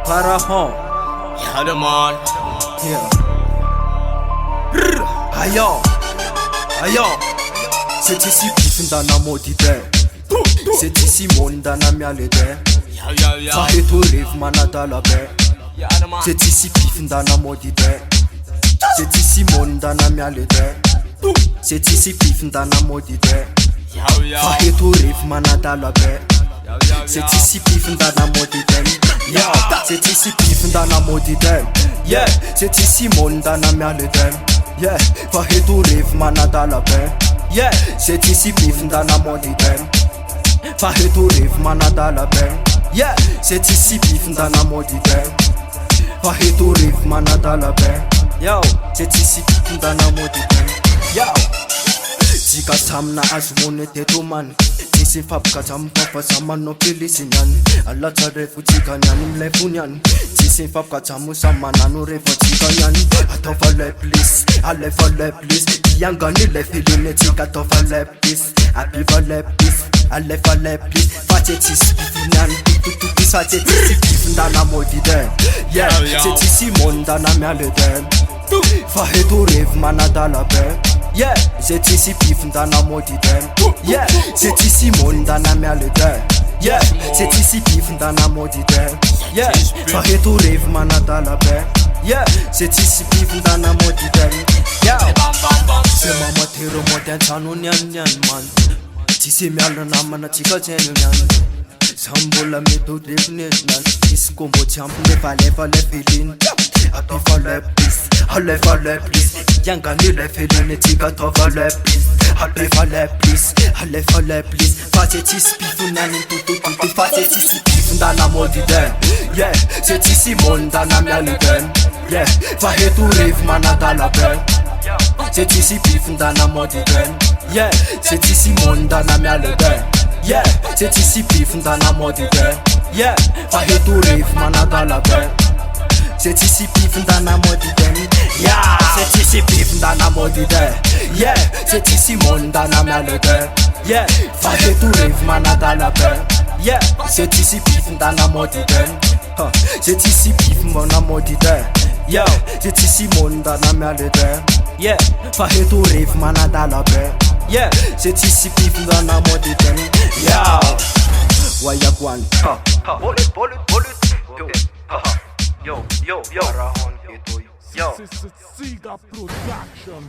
Parahon. Yeah, the man. Yeah. Ayo. Ayo. C'est ici Pif ndana modide. C'est ici mon ndana mialede. Fahe to rive manada la be. C'est ici Pif ndana modide. C'est ici mon ndana mialede. C'est ici Pif ndana modide. Fahe to rive manada la be. C'est ici Pif ndana modide. Yeah, c'est ici Pif ndana modide. Yeah, c'est ici mon ndana mialede. Yeah, fahe to rive manada la be. Yeah, c'est ici Pif ndana modide. Fahe to rive manada la be. Yeah, c'est ici Pif ndana modide. Fahe to rive manada la be. Yo, c'est ici Pif ndana modide. Yo, Tika samna azmone tetuman. Tisi fabka tampa pasaman no pilisinan. Alla tarefu tika nyanim lefunyan. Tisi fabka tamu samana no refa tika nyan. Atofa le please, alefa le please. Yangani le filine tika tofa le please. Apiva le please, alefa le please. Fate tisi pifinan, tututu sate tisi pifindana modide. Yeah, c'est ici mon dana mialede. Fahe to rive manada la be. Yeah, c'est ici Pif ndana modide. Yeah, c'est ici mon ndana mialede. Yeah, c'est ici Pif ndana modide. Yeah, fahe to rive manada la be. Yeah, c'est ici Pif ndana modide. Yeah, c'est mama tero moden tanu nyan nyan man. Tisi mialo namana tika jenu nyan. Sambola me to defnet nan. Iskombo champ never feeling. Happy for le please, halle for le please. Yanga ni le feeling tika to for le please. Happy for le please, halle for le please. Fate tis pifunanin tutu fate tis pifundana modide. Yeah, c'est ici mon dana mialiden. Yeah, fahe to rive manada la be. C'est ici pifundana modide. Yeah, c'est ici mon dana mialiden. Yeah, c'est ici Pif ndana modide. Yeah, fahe to rive manada la be. C'est ici Pif ndana modide. Yeah, c'est ici Pif ndana modide. Yeah, c'est ici mon ndana mialede. Yeah, fahe to rive manada la be. Yeah, c'est ici Pif ndana modide. C'est ici Pif ndana modide. Yeah, c'est ici mon ndana mialede. Yeah, fahe to rive manada la be. Yeah, c'est ici Pif ndana modide. Yeah, Wayagwan. Yo, yo, yo. Yo. Siga Production.